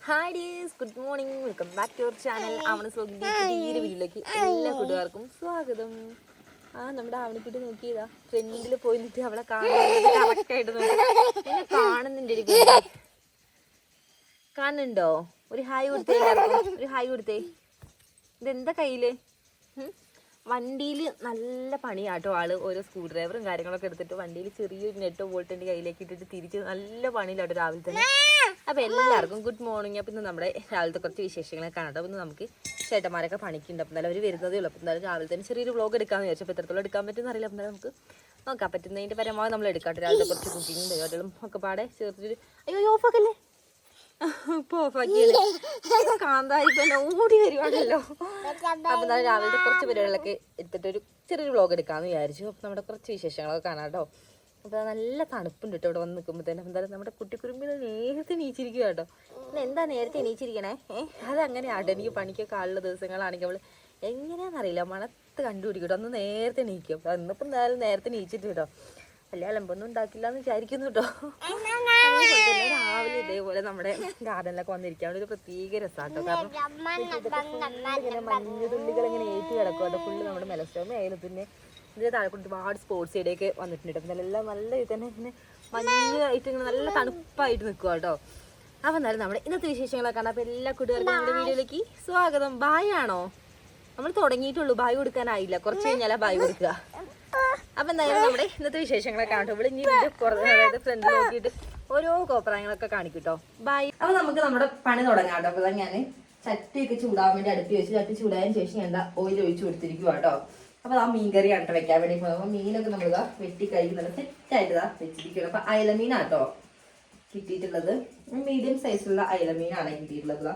Hi ഡീസ്, good morning. Welcome back to our channel ആവണ സ്ലോഗിൻ്റെ പുതിയൊരു വീഡിയോയിലേക്ക് എല്ലാ കൂട്ടുകാർക്കും സ്വാഗതം. നമ്മുടെ ആവണിക്കുട്ടി നോക്കിയതാ ഫ്രണ്ടിൽ പോയി നിൽക്കി അവളെ കാണുന്നത് കറക്റ്റായിട്ട് നോക്കി എന്നെ കാണുന്നുണ്ട്. കാണുന്നുണ്ടോ? ഒരു ഹായ് കൊടുത്തേ, ഒരു ഹായ് കൊടുത്തേ. ഇതെന്താ കയ്യില്? വണ്ടിയിൽ നല്ല പണിയാട്ടോ ആള്. ഓരോ സ്ക്രൂ ഡ്രൈവറും കാര്യങ്ങളൊക്കെ എടുത്തിട്ട് വണ്ടിയിൽ ചെറിയൊരു നെട്ടോ വോൾട്ടിൻ്റെ കയ്യിലേക്ക് ഇട്ടിട്ട് തിരിച്ച് നല്ല പണിയിലാട്ടോ രാവിലെ തന്നെ. അപ്പോൾ എല്ലാവർക്കും ഗുഡ് മോർണിംഗ്. അപ്പോൾ ഇന്ന് നമ്മുടെ രാവിലത്തെ കുറച്ച് വിശേഷങ്ങളൊക്കെ കാണാം. അപ്പോൾ ഇന്ന് നമുക്ക് ചേട്ടന്മാരൊക്കെ പണിക്കുണ്ട്. അപ്പോൾ എന്നാലും അവർ വരുന്നതേ ഉള്ളൂ. അപ്പോൾ എന്തായാലും രാവിലെ തന്നെ ചെറിയൊരു വ്ളോഗ് എടുക്കാമെന്ന് വിചാരിച്ചു. അപ്പോൾ എത്രത്തോളം എടുക്കാൻ പറ്റുമെന്ന് അറിയില്ല. അപ്പോൾ നമുക്ക് നോക്കാം, പറ്റുന്നതിൻ്റെ പരമാവധി നമ്മൾ എടുക്കാട്ടോ. രാവിലത്തെ കുറച്ച് കുക്കിങ്ങും പരിപാടികളും ഒക്കെ പാടെ ചേർത്തിട്ട്. അയ്യോ ഓഫാക്കല്ലേ, ഇപ്പോൾ ഓഫാക്കിയല്ലേ. കാന്താരിപ്പം എന്നെ ഓടി വരുവാണല്ലോ. അപ്പോൾ എന്തായാലും രാവിലത്തെ കുറച്ച് പരിപാടികളൊക്കെ എടുത്തിട്ടൊരു ചെറിയൊരു വ്ളോഗ് എടുക്കാമെന്ന് വിചാരിച്ചു. അപ്പോൾ നമ്മുടെ കുറച്ച് വിശേഷങ്ങളൊക്കെ കാണാം കേട്ടോ. അപ്പോൾ നല്ല തണുപ്പുണ്ട് കേട്ടോ ഇവിടെ വന്ന് നിൽക്കുമ്പോൾ തന്നെ. എന്തായാലും നമ്മുടെ കുട്ടിക്കുറുമ്പിൽ നേരത്തെ എണീച്ചിരിക്കുക കേട്ടോ. പിന്നെ എന്താ നേരത്തെ എണീച്ചിരിക്കണേ? അതങ്ങനെ ആട്ടോ. എനിക്ക് പണിക്കൊക്കെ ആളുള്ള ദിവസങ്ങളാണെങ്കിൽ അവൾ എങ്ങനെയാണെന്നറിയില്ല മണത്ത് കണ്ടുപിടിക്കട്ടോ. അന്ന് നേരത്തെ എണീക്കും. അപ്പോൾ ഇന്നിപ്പോൾ എന്തായാലും നേരത്തെ എണീച്ചിട്ട് കേട്ടോ. വലിയ അലമ്പൊന്നും ഉണ്ടാക്കില്ല എന്ന് വിചാരിക്കുന്നു കേട്ടോ. അതേപോലെ തന്നെ രാവിലെ ഇതേപോലെ നമ്മുടെ ഗാർഡനിലൊക്കെ വന്നിരിക്കാൻ ഒരു പ്രത്യേക രസമാട്ടോ. കാരണം ഇങ്ങനെ മഞ്ഞുതുള്ളികൾ ഇങ്ങനെ ഏറ്റി കിടക്കും കേട്ടോ. ഫുള്ള് നമ്മുടെ മെലസ്റ്റോമ ആയാലും പിന്നെ ഇതിൻ്റെ താഴെ കൊണ്ട് ഒരുപാട് സ്പോർട്സ് ഇടയൊക്കെ വന്നിട്ടുണ്ട് കേട്ടോ. എല്ലാം നല്ല ഇത് തന്നെ ഇങ്ങനെ മഞ്ഞായിട്ട് ഇങ്ങനെ നല്ല തണുപ്പായിട്ട് നിൽക്കുക കേട്ടോ. അപ്പോൾ എന്നാലും നമ്മുടെ ഇന്നത്തെ വിശേഷങ്ങളൊക്കെ കാണാം. അപ്പോൾ എല്ലാ കൂട്ടുകാർക്കും നമ്മുടെ വീഡിയോയിലേക്ക് സ്വാഗതം. ബായ് ആണോ? നമ്മൾ തുടങ്ങിയിട്ടുള്ളൂ, ബായ് കൊടുക്കാനായില്ല. കുറച്ച് കഴിഞ്ഞാലാ ബായ് കൊടുക്കുക. അപ്പം എന്തായാലും നമ്മുടെ ഇന്നത്തെ വിശേഷങ്ങളൊക്കെ കാണട്ടോ. ഇവിടെ ഇനി അതായത് ഫ്രണ്ട് നോക്കിയിട്ട് ഓരോ കോപ്രായങ്ങളൊക്കെ കാണിക്കും കേട്ടോ. ബായ്. അപ്പോൾ നമുക്ക് നമ്മുടെ പണി തുടങ്ങാം കേട്ടോ. അപ്പോൾ ഞാൻ ചട്ടിയൊക്കെ ചൂടാൻ വേണ്ടി അടുപ്പി വെച്ച് ചട്ടി ചൂടായതിനു ശേഷം ഞാൻ ഓയിൽ ഒഴിച്ച് കൊടുത്തിരിക്കുക കേട്ടോ. അപ്പോൾ ആ മീൻ കറി ആണ് വെക്കാൻ വേണ്ടി പോകുന്നത്. അപ്പോൾ മീനൊക്കെ നമ്മൾ വെട്ടി കഴുകി നല്ല സെറ്റായിട്ട് വെച്ചിരിക്കുന്നത്. അപ്പോൾ അയലമീനാട്ടോ കിട്ടിയിട്ടുള്ളത്. മീഡിയം സൈസിലുള്ള അയലമീനാണ് കിട്ടിയിട്ടുള്ളത്.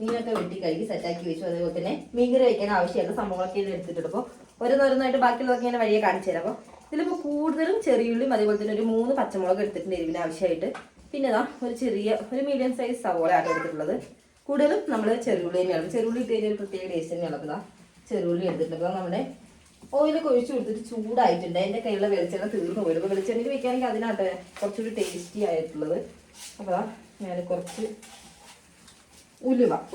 മീനൊക്കെ വെട്ടി കഴുകി സെറ്റാക്കി വെച്ചു. അതേപോലെ തന്നെ മീൻ കറി വയ്ക്കാൻ ആവശ്യമുള്ള സംഭവങ്ങളൊക്കെ എടുത്തിട്ടുണ്ട്. അപ്പോൾ ഓരോന്നോരോന്നായിട്ട് ബാക്കിയുള്ളതൊക്കെ ഞാൻ വഴിയെ കാണിച്ചു തരാം. അപ്പോൾ ഇതിലിപ്പോൾ കൂടുതലും ചെറിയുള്ളിയും അതേപോലെ തന്നെ ഒരു 3 പച്ചമുളക് എടുത്തിട്ടുണ്ട് എരിവിന് ആവശ്യമായിട്ട്. പിന്നെ ഒരു മീഡിയം സൈസ് സവോള ആട്ടോ എടുത്തിട്ടുള്ളത്. കൂടുതലും നമ്മൾ ചെറുള്ളി തന്നെയാണ്. ചെറുള്ളി ഇട്ട് കഴിഞ്ഞാൽ ഒരു പ്രത്യേക ടേസ്റ്റ് തന്നെയാണ്. അപ്പോൾ ചെറുള്ളി എടുത്തിട്ടുണ്ട്. അപ്പോൾ നമ്മുടെ ഓയിലൊക്കെ ഒഴിച്ച് കൊടുത്തിട്ട് ചൂടായിട്ടുണ്ട്. എൻ്റെ കയ്യിലുള്ള വെളിച്ചെണ്ണ തീർന്നു പോയി. അപ്പോൾ വെളിച്ചെണ്ണയിൽ വെക്കുകയാണെങ്കിൽ അതിനാട്ടെ കുറച്ചുകൂടി ടേസ്റ്റി ആയിട്ടുള്ളത്. അപ്പോൾ ഞാൻ കുറച്ച്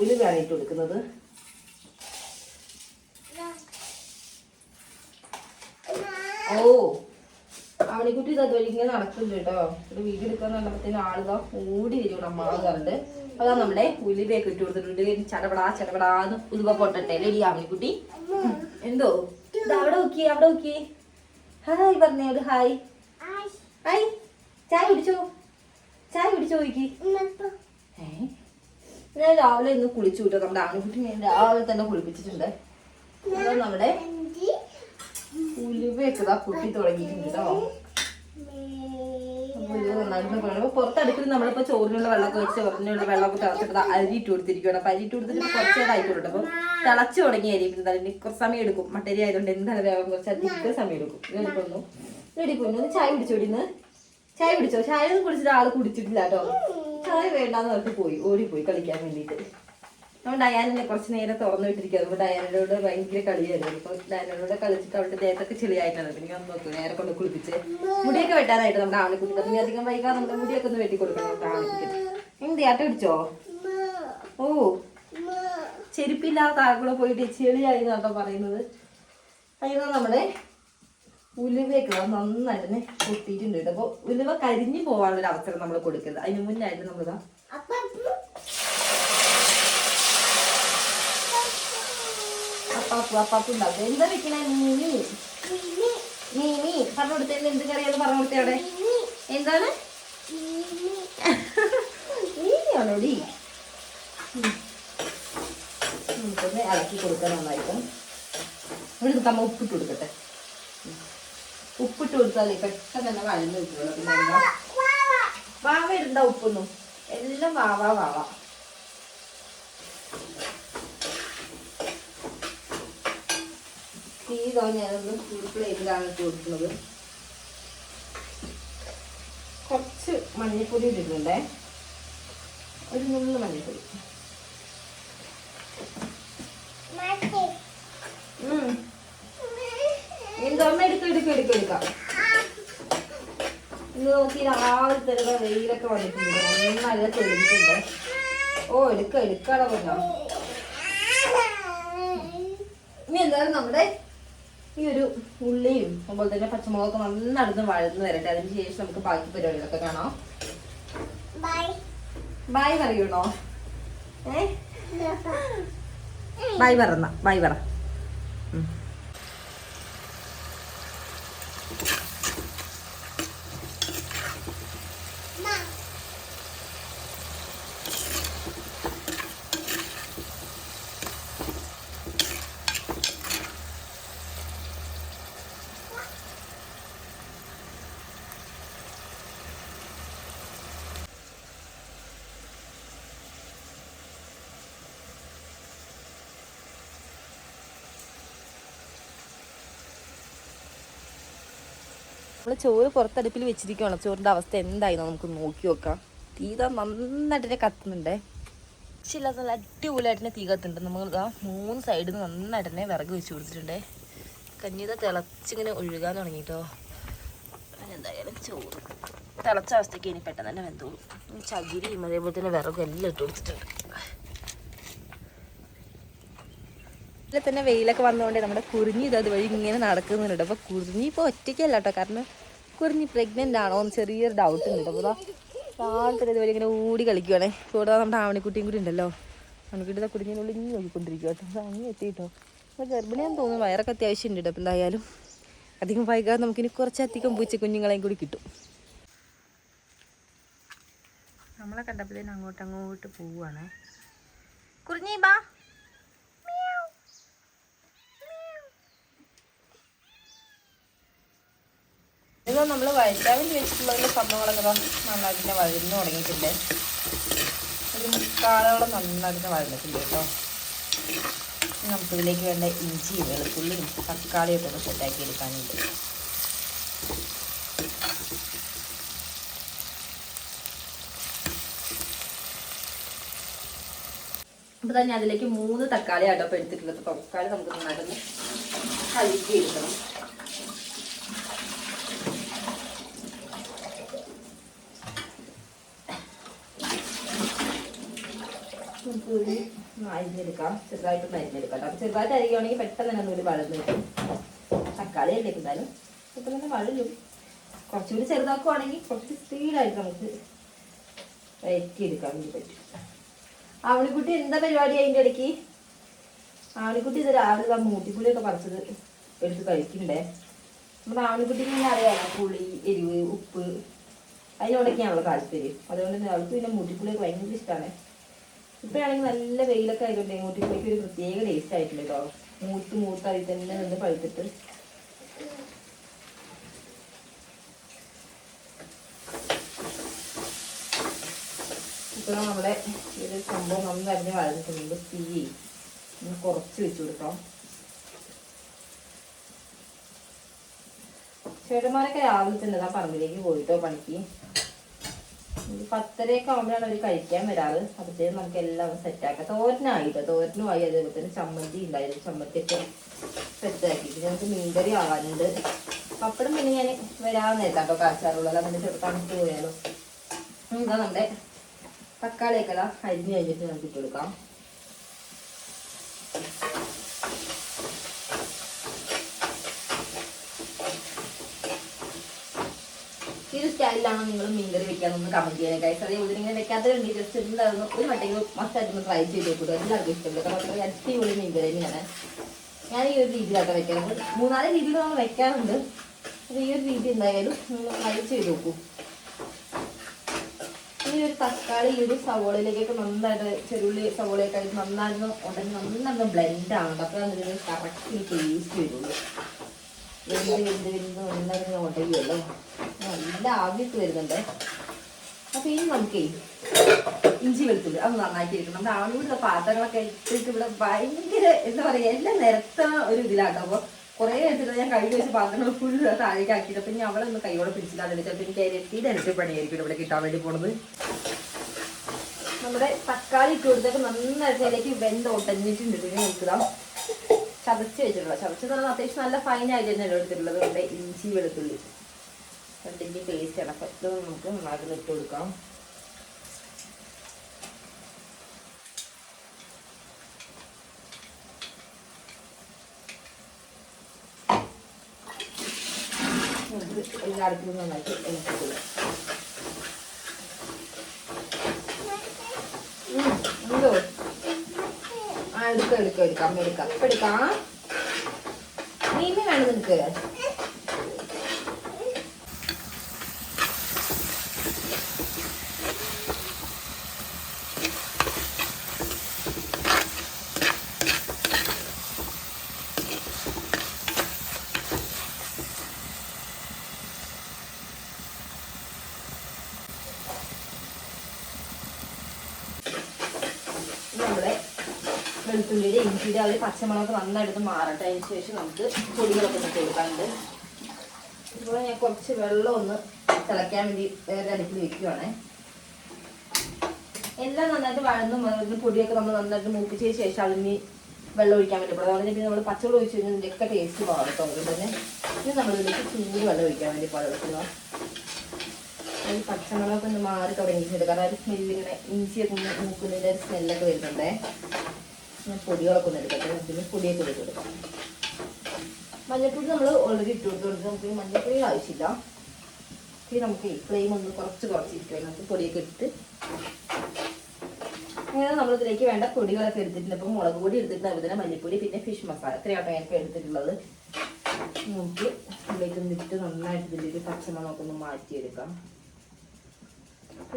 ഉലുവയാണ് ഇട്ട് കൊടുക്കുന്നത്. ഓ അവണിക്കുട്ടി ഇതുവരെ ഇങ്ങനെ നടക്കുന്നുണ്ട് കേട്ടോ. ഇവിടെ വീഡിയോ എടുക്കാന്ന് പറഞ്ഞപ്പോഴത്തേനും ആളുക ഓടി വരും അമ്മാറുണ്ട്. അതാ നമ്മുടെ ഉലുവയൊക്കെ ഇട്ട് കൊടുത്തിട്ടുണ്ട്. ചടപടാന്ന് ഉലുവ പൊട്ടട്ടെ ലേഡി അവണിക്കുട്ടി. എന്തോ അവിടെ നോക്കി ഹായ് പറഞ്ഞേ. ഒരു ഹായ് ഹായ്. ചായ കുടിച്ചോ നോക്കി. ഞാൻ രാവിലെ ഇന്ന് കുളിച്ചു കിട്ടോ. നമ്മുടെ ആണിക്കുട്ടി ഞാൻ രാവിലെ തന്നെ കുളിപ്പിച്ചിട്ടുണ്ട്. നമ്മുടെ ഉലുവയൊക്കെ പൊട്ടി തുടങ്ങിയിട്ടുണ്ട് കേട്ടോ. ഉലുവ നന്നായിട്ട് പറയുമ്പോൾ പുറത്തടുപ്പിൽ നമ്മളിപ്പോൾ ചോറിനുള്ള വെള്ളമൊക്കെ വെച്ച് ചോറിനുള്ള വെള്ളമൊക്കെ തിളച്ചിട്ട് അരി ഇട്ട് കൊടുത്തിരിക്കുകയാണ്. അപ്പോൾ അരി ഇട്ട് കൊടുത്തിട്ട് കുറച്ച് നേരം ആയിക്കോട്ടെ. അപ്പോൾ തിളച്ച് തുടങ്ങിയ അരി എന്തായാലും കുറച്ച് സമയം എടുക്കും. മട്ടരി ആയതുകൊണ്ട് എന്തായാലും വേഗം കുറച്ച് അധികം സമയം എടുക്കും. ഇടിപ്പൊന്നു ചായ കുടിച്ചോടിന്ന്. ചായ കുടിച്ചോ? ചായ ഒന്നും കുടിച്ചിട്ട് ആള് കുടിച്ചിട്ടില്ല കേട്ടോ. ചായ വേണ്ടാന്ന് പറഞ്ഞിട്ട് ഓടിപ്പോയി കളിക്കാൻ വേണ്ടിയിട്ട്. അപ്പോൾ ഡയാനെ കുറച്ച് നേരം തുറന്നു വിട്ടിരിക്കുക. അപ്പോൾ ഡയാനോട് ഭയങ്കര കളിയായിരുന്നു. ഇപ്പോൾ ഡയാനോട് കളിച്ചിട്ട് അവളുടെ ദേഹത്തൊക്കെ ചെളിയായിട്ടാണ്. പിന്നെ ഞാൻ നോക്കും നേരെ കൊണ്ട് കുളിപ്പിച്ച് മുടിയൊക്കെ വെട്ടാനായിട്ട് നമ്മുടെ ആണിക്കുട്ടി. പിന്നെ അധികം വൈകാതെ നമ്മുടെ മുടിയൊക്കെ ഒന്ന് വെട്ടി കൊടുക്കണം നമ്മുടെ ആണിക്കുട്ടി. എന്ത് ആട്ട പിടിച്ചോ? ഓ ചെരുപ്പില്ലാത്ത ആൾക്കൂടെ പോയിട്ട് ചെളിയായി എന്നാട്ടോ പറയുന്നത്. അതിന് നമ്മുടെ ഉലുവയൊക്കെ നന്നായിട്ട് തന്നെ പൊട്ടിയിട്ടുണ്ട് കേട്ടോ. അപ്പോൾ ഉലുവ കരിഞ്ഞു പോകാനുള്ളൊരു അവസരം നമ്മൾ കൊടുക്കരുത്. അതിന് മുന്നായിട്ട് നമ്മളിതാ അപ്പാപ്പ് ഉണ്ടാവും. എന്താ വെക്കണേ? മീനി പറഞ്ഞു കൊടുത്തേ. എന്ത് കറിയാന്ന് പറഞ്ഞു കൊടുത്തേ. അവിടെ എന്താണ് മീനിയാണോടി? നമുക്കൊന്ന് ഇളക്കി കൊടുക്കാൻ നന്നായിട്ട്. ഇവിടെ നമ്മൾ ഉപ്പിട്ട് കൊടുക്കട്ടെ. ഉപ്പിട്ട് കൊടുത്താലേ പെട്ടെന്ന് തന്നെ വഴന്ന് കിട്ടുള്ളൂ. പിന്നെ എന്താ വാവ ഇടണ്ട ഉപ്പൊന്നും. എല്ലാം വാവ തീരോ. ഞാനൊന്ന് പ്ലേറ്റിലാണ് ഇട്ട് കൊടുക്കുന്നത്. കുറച്ച് മഞ്ഞൾപ്പൊടി ഇട്ടിട്ടുണ്ടേ. ഒരു നുള്ളു മഞ്ഞൾപ്പൊടി. എന്തോമ്മ എടുക്കാം. ഇന്ന് നോക്കി രാവിലെ തന്നെ വെയിലൊക്കെ വന്നിട്ടുണ്ട്. നല്ല തെളിഞ്ഞിട്ടുണ്ട്. ഓ എടുക്കാടാ പറഞ്ഞോ. ഇനി എന്തായാലും നമ്മുടെ ഈ ഒരു ഉള്ളിയും അതുപോലെ തന്നെ പച്ചമുളകൊക്കെ നന്നടുത്ത് വഴന്ന് വരട്ടെ. അതിന് ശേഷം നമുക്ക് ബാക്കി പരിപാടികളൊക്കെ കാണാം. ബൈ പറയണോ? ബൈ പറ. നമ്മൾ ചോറ് പുറത്തടുപ്പിൽ വെച്ചിരിക്കുകയാണ്. ചോറിൻ്റെ അവസ്ഥ എന്തായിരുന്നു നമുക്ക് നോക്കി നോക്കാം. തീ നന്നായിട്ട് കത്തുന്നുണ്ടേ. ഇല്ലാത്ത നല്ല അടിപൊളിയായിട്ട് തന്നെ തീ കത്തുന്നുണ്ട്. നമ്മൾ 3 സൈഡിൽ നിന്ന് നന്നായിട്ട് തന്നെ വിറക് വെച്ച് കൊടുത്തിട്ടുണ്ടേ. കഞ്ഞിത തിളച്ചിങ്ങനെ ഒഴുകാൻ തുടങ്ങിയിട്ടോ. എന്തായാലും ചോറ് തിളച്ച അവസ്ഥയ്ക്ക് ഇനി പെട്ടെന്ന് തന്നെ വെന്തോളും. ചകിരിയും അതേപോലെ തന്നെ വിറകും എല്ലാം ഇട്ട് കൊടുത്തിട്ടുണ്ട്. ഇതിൽ തന്നെ വെയിലൊക്കെ വന്നതുകൊണ്ട് നമ്മുടെ കുറിഞ്ഞി അതുവഴി ഇങ്ങനെ നടക്കുന്നുണ്ട്. അപ്പോൾ കുറിഞ്ഞി ഇപ്പോൾ ഒറ്റയ്ക്കല്ല കേട്ടോ, കാരണം കുറിഞ്ഞി പ്രഗ്നൻ്റ് ആണോ എന്ന് ചെറിയൊരു ഡൗട്ട് ഉണ്ട്. അപ്പോൾ രാവിലത്തെ ഇതുവരെ ഇങ്ങനെ ഓടി കളിക്കുവാണേ. കൂടാതെ നമ്മുടെ ആവണിക്കുട്ടിയും കൂടി ഉണ്ടല്ലോ. ആവണിക്കുട്ടി കുറിഞ്ഞിനുള്ളിൽ ഇങ്ങനെ നോക്കിക്കൊണ്ടിരിക്കുക കേട്ടോ. അപ്പോൾ അങ്ങനെ എത്തിയിട്ടോ. അപ്പോൾ ഗർഭിണിയാന്ന് തോന്നുന്നു. വയറൊക്കെ അത്യാവശ്യം ഉണ്ട്. അപ്പോൾ എന്തായാലും അധികം വൈകാതെ നമുക്കിനി കുറച്ചധികം പൂച്ചക്കുഞ്ഞുങ്ങളെയും കൂടി കിട്ടും. നമ്മളെ കണ്ടപ്പോഴത്തേനും അങ്ങോട്ട് പോവുകയാണേ. കുറിഞ്ഞി ബാ. ഇത് നമ്മൾ വഴറ്റാൻ വേണ്ടി വെച്ചിട്ടുള്ളതിൻ്റെ സംഭവങ്ങളൊക്കെ നന്നായിട്ട് വഴന്ന് തുടങ്ങിയിട്ടുണ്ട്. ഒരു മുക്കാലോളം നന്നായിട്ട് വഴന്നിട്ടുണ്ട് കേട്ടോ. നമുക്കിതിലേക്ക് വേണ്ട ഇഞ്ചിയും വെളുത്തുള്ളിയും തക്കാളിയൊക്കെ ഒന്ന് സെറ്റാക്കി എടുക്കാനുണ്ട്. അപ്പോൾ തന്നെ അതിലേക്ക് 3 തക്കാളി ആട്ടോ ഇപ്പോൾ എടുത്തിട്ടുള്ളത്. തക്കാളി നമുക്ക് നന്നായിട്ടൊന്ന് കഴുകി എടുക്കണം. നമുക്ക് അരിഞ്ഞെടുക്കാം. ചെറുതായിട്ട് അരിഞ്ഞെടുക്കാം. അപ്പോൾ ചെറുതായിട്ട് അരിയുകയാണെങ്കിൽ പെട്ടെന്ന് തന്നെ ഒന്നുകൂടി വഴന്ന് കിട്ടും. തക്കാളി അല്ലേ എന്തായാലും പെട്ടെന്ന് തന്നെ വഴലും. കുറച്ചുകൂടി ചെറുതാക്കുവാണെങ്കിൽ കുറച്ച് സ്പീഡായിട്ട് നമുക്ക് വഴറ്റിയെടുക്കാൻ വേണ്ടി പറ്റും. ആവണിക്കുട്ടി എന്താ പരിപാടി അതിൻ്റെ ഇടയ്ക്ക്? ആവണിക്കുട്ടി ഇത് രാവിലെ മൂട്ടിപ്പുളിയൊക്കെ പറിച്ചത് എടുത്ത് കഴിക്കണ്ടേ. നമ്മുടെ ആവണിക്കുട്ടിക്ക് ഇങ്ങനെ അറിയാമോ പുളി, എരിവ്, ഉപ്പ് അതിനോടൊക്കെയാണല്ലോ താല്പര്യം. അതുകൊണ്ട് അവൾക്ക് പിന്നെ മൂട്ടിപ്പുളിയൊക്കെ ഭയങ്കര ഇഷ്ടമാണ്. ഇപ്പോഴാണെങ്കിൽ നല്ല വെയിലൊക്കെ ആയതുകൊണ്ട് മൂട്ടിപ്പുളിക്ക് ഒരു പ്രത്യേക ടേസ്റ്റ് ആയിട്ടില്ല കേട്ടോ. മൂത്ത് അതിൽ തന്നെ നിന്ന് പഴുത്തിട്ട് ഇപ്പോൾ നമ്മുടെ ഒരു സംഭവം നന്നായിട്ട് വഴന്നിട്ടുണ്ട്. തീ കുറച്ച് വെച്ച് കൊടുക്കാം. ചേട്ടന്മാരൊക്കെ രാവിലെ തന്നെ പറമ്പിലേക്ക് പോയിട്ടോ പണിക്ക്. 10:30 ആകുമ്പോഴാണ് അവർ കഴിക്കാൻ വരാറ്. അപ്പോഴത്തേക്കും നമുക്ക് എല്ലാം സെറ്റാക്കാം. തോരനായിട്ടോ, തോരനുമായി. അതേപോലെ തന്നെ ചമ്മന്തി ഉണ്ടായിരുന്നു. ചമ്മന്തിയൊക്കെ സെറ്റാക്കി. പിന്നെ നമുക്ക് മീൻകറി ആവാനുണ്ട്. പപ്പടം പിന്നെ ഞാൻ വരാൻ നേരത്താട്ടോ കാച്ചാറുള്ളൂ. അല്ല പിന്നെ ചെറുതാണിട്ട് പോയാലോ. എന്താ നമ്മുടെ തക്കാളിയൊക്കെ അരിഞ്ഞ് കഴിഞ്ഞിട്ട് നമുക്ക് ഇട്ട് കൊടുക്കാം. ഈ ഒരു സ്റ്റൈലിലാണോ നിങ്ങൾ മീൻകറി വെക്കാന്നൊന്ന് കമന്റ് ചെയ്യാൻ ഗൈസ്. അതേപോലെ ഇങ്ങനെ വെക്കാത്തതുണ്ടെങ്കിൽ ജസ്റ്റ് എന്തായിരുന്നു ഒരു മട്ടെങ്കിലും മസ്റ്റായിട്ടൊന്ന് ട്രൈ ചെയ്ത് നോക്കുക. എല്ലാവർക്കും ഇഷ്ടപ്പെട്ടു. കാരണം അടിപൊളി മീൻകറി തന്നെയാണ്. ഞാൻ ഈ ഒരു രീതിയിലാട്ടോ വെക്കാറുണ്ട്. 3-4 രീതിയിൽ നമ്മൾ വെക്കാറുണ്ട്. അപ്പോൾ ഈ ഒരു രീതി എന്തായാലും നിങ്ങൾ ട്രൈ ചെയ്ത് നോക്കൂ. ഈ ഒരു തക്കാളി ഈ ഒരു സവോളയിലേക്കൊക്കെ നന്നായിട്ട് ചെറുള്ളി സവോളയൊക്കെ ആയിട്ട് നന്നായിരുന്നു ഉടനെ നന്നായിരുന്നു ബ്ലെൻഡ് ആവുന്നുണ്ട്. അപ്പോൾ അതിന് കറക്റ്റ് ടേസ്റ്റ് വരുള്ളൂ. വെന്ത് നന്നായിരുന്നു ഉടയുമല്ലോ. നല്ല ആവിയൊക്കെ വരുന്നുണ്ട്. അപ്പോൾ ഇനി നമുക്കേ ഇഞ്ചി വെളുത്തുള്ളി അത് നന്നാക്കി എടുക്കണം. നമ്മുടെ ആളുകളുടെ പാത്രങ്ങളൊക്കെ ഇട്ടിട്ട് ഇവിടെ ഭയങ്കര എന്താ പറയുക എല്ലാം നിരത്ത ഒരു ഇതിലാട്ടോ. അപ്പോൾ കുറേ എടുത്തിട്ട് ഞാൻ കഴുകി വെച്ച പാത്രങ്ങൾ ഫുൾ താഴേക്ക് ആക്കിയിട്ട് അപ്പം ഇനി അവളെ ഒന്ന് കൈയോടെ പിടിച്ചില്ലാതെ ചിലപ്പോൾ എനിക്ക് അതിലെത്തിയിട്ട് ഇരട്ടി പണിയായിരിക്കും ഇവിടെ കിട്ടാൻ വേണ്ടി പോണത്. നമ്മുടെ തക്കാളി ഇട്ട് കൊടുത്തൊക്കെ നന്നായിട്ട് അതിലേക്ക് വെന്ത് ഒട്ടഞ്ഞിട്ടുണ്ട്. പിന്നെ നോക്കുക ചതച്ച് വെച്ചിട്ടുള്ളത്. ചതച്ചെന്ന് പറഞ്ഞാൽ അത്യാവശ്യം നല്ല ഫൈനായിട്ട് തന്നെ എടുത്തിട്ടുള്ളത്. നമ്മുടെ ഇഞ്ചി വെളുത്തുള്ളി രണ്ടിൻ്റെ പേസ്റ്റ് ആണ്. അപ്പോൾ ഇത് നമുക്ക് നന്നായിട്ട് ഇട്ട് കൊടുക്കാം. പിന്നെ അടുത്ത് നന്നായിട്ട് എടുത്തിട്ടില്ല. എന്തോ എടുക്കാം അമ്മ എടുക്കാം. ഇപ്പം എടുക്കാം. മീൻ വേണം നിനക്ക്? നമ്മുടെ വെളുത്തുള്ളിയുടെ ഇഞ്ചിയുടെ ഒരു പച്ചമുളക് നന്നായിട്ട് മാറട്ടെ. അതിന് ശേഷം നമുക്ക് പൊടികളൊക്കെ ഇട്ട് കൊടുക്കാനുണ്ട്. ഇപ്പോൾ ഞാൻ കുറച്ച് വെള്ളം ഒന്ന് തിളയ്ക്കാൻ വേണ്ടി വേറെ അടുപ്പിൽ വെക്കുവാണേ. എല്ലാം നന്നായിട്ട് വഴന്ന് പൊടിയൊക്കെ നമ്മൾ നന്നായിട്ട് മൂപ്പിച്ചതിന് ശേഷം അതിന് വെള്ളം ഒഴിക്കാൻ വേണ്ടി പാടും. അതുകൊണ്ട് പിന്നെ നമ്മൾ പച്ചവെള്ളം ഒഴിച്ച് കഴിഞ്ഞാൽ ഇതിൻ്റെയൊക്കെ ടേസ്റ്റ് പാടും. അതുകൊണ്ട് തന്നെ ഇനി നമ്മളിതിലേക്ക് ചൂട് വെള്ളം ഒഴിക്കാൻ വേണ്ടി പാടുള്ളൂ. ഈ പച്ചമുളകൊക്കെ ഒന്ന് മാറി തുടങ്ങിയിട്ടുണ്ട്. കാരണം ഒരു സ്മെല്ലിങ്ങനെ ഇഞ്ചിയൊക്കെ ഒന്ന് മൂക്കുന്നതിൻ്റെ ഒരു സ്മെല്ലൊക്കെ വരുന്നുണ്ടേ. ഞാൻ പൊടികളൊക്കെ ഒന്ന് എടുക്കട്ടെ. പിന്നെ പൊടിയൊക്കെ ഇട്ട് കൊടുക്കാം. മഞ്ഞൾപ്പൊടി നമ്മൾ ഓൾറെഡി ഇട്ട് കൊടുത്തുകൊണ്ട് നമുക്ക് മഞ്ഞൾപ്പൊടി ആവശ്യമില്ല. ഇനി നമുക്ക് ഫ്ലെയിം ഒന്ന് കുറച്ചിരിക്കുക. നമുക്ക് പൊടിയൊക്കെ ഇട്ടിട്ട് അങ്ങനെ നമ്മളിതിലേക്ക് വേണ്ട പൊടികളൊക്കെ എടുത്തിട്ടുണ്ട്. ഇപ്പം മുളക് പൊടി എടുത്തിട്ടുണ്ട്, അതുപോലെ തന്നെ മല്ലിപ്പൊടി, പിന്നെ ഫിഷ് മസാല, ഇത്രയാട്ടോ എനിക്ക് എടുത്തിട്ടുള്ളത്. നമുക്ക് ഇതിലേക്ക് നിന്നിട്ട് നന്നായിട്ട് ഇതിലേക്ക് പച്ചമുളകൊക്കെ ഒന്ന് മാറ്റിയെടുക്കാം.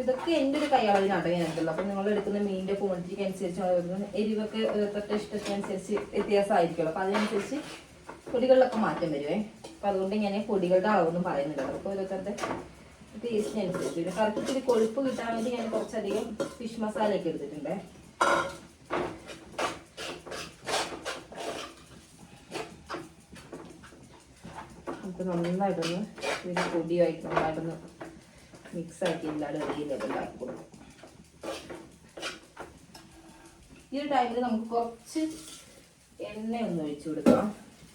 ഇതൊക്കെ എൻ്റെ ഒരു കൈയളവിനാട്ടോ ഞാൻ എടുത്തുള്ളൂ. അപ്പം നിങ്ങൾ എടുക്കുന്ന മീനിൻ്റെ ക്വാണ്ടിറ്റിക്ക് അനുസരിച്ച് എരിവൊക്കെ തൊട്ട ഇഷ്ടത്തിനനുസരിച്ച് വ്യത്യാസമായിരിക്കുമല്ലോ. അപ്പം അതിനനുസരിച്ച് പൊടികളിലൊക്കെ മാറ്റം വരുവേ. അപ്പം അതുകൊണ്ട് ഞാൻ പൊടികളുടെ അളവൊന്നും പറയുന്നില്ല. അപ്പോൾ ഓരോരുത്തരുടെ ടേസ്റ്റിനനുസരിച്ച്. പിന്നെ കറിക്ക് ഇത്തിരി കൊഴുപ്പ് കിട്ടാൻ വേണ്ടി ഞാൻ കുറച്ചധികം ഫിഷ് മസാലയൊക്കെ എടുത്തിട്ടുണ്ട്. നമുക്ക് നന്നായിട്ടൊന്ന് ഇതിൻ്റെ പൊടിയായിട്ട് നന്നായിട്ടൊന്ന് മിക്സാക്കി എല്ലാവരും ഒരേ ലെവലാക്കി കൊടുക്കും. ഈ ഒരു ടൈമിൽ നമുക്ക് കുറച്ച് എണ്ണ ഒന്ന് ഒഴിച്ചു കൊടുക്കാം.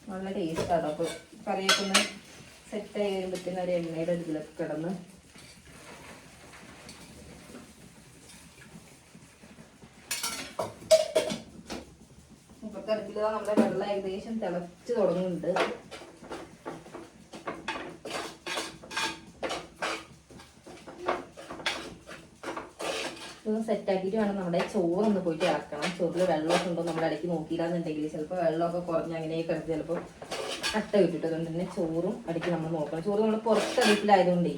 നല്ല ടേസ്റ്റാണ്. അപ്പോൾ കറിയൊക്കെ ഒന്ന് സെറ്റായി വരുമ്പോഴത്തേനും ഒരു എണ്ണയുടെ ഇതിലൊക്കെ കിടന്ന് ഇപ്പോഴത്തെ അടുപ്പിൽ നമ്മുടെ വെള്ളം ഏകദേശം തിളച്ച് തുടങ്ങുന്നുണ്ട്. ഇതൊന്ന് സെറ്റാക്കിയിട്ട് വേണം നമ്മുടെ ചോറൊന്ന് പോയിട്ട് ഇറക്കണം. ചോറിൽ വെള്ളമൊക്കെ ഉണ്ടോ നമ്മുടെ ഇടയ്ക്ക് നോക്കിയില്ലാന്നുണ്ടെങ്കിൽ ചിലപ്പോൾ വെള്ളമൊക്കെ കുറഞ്ഞ് അങ്ങനെയൊക്കെ കിടന്ന് ചിലപ്പോൾ കട്ട വിട്ടിട്ട്. അതുകൊണ്ട് തന്നെ ചോറും ഇടയ്ക്ക് നമ്മൾ നോക്കണം. ചോറ് നമ്മൾ പുറത്ത് അടുപ്പിലായതുകൊണ്ടേ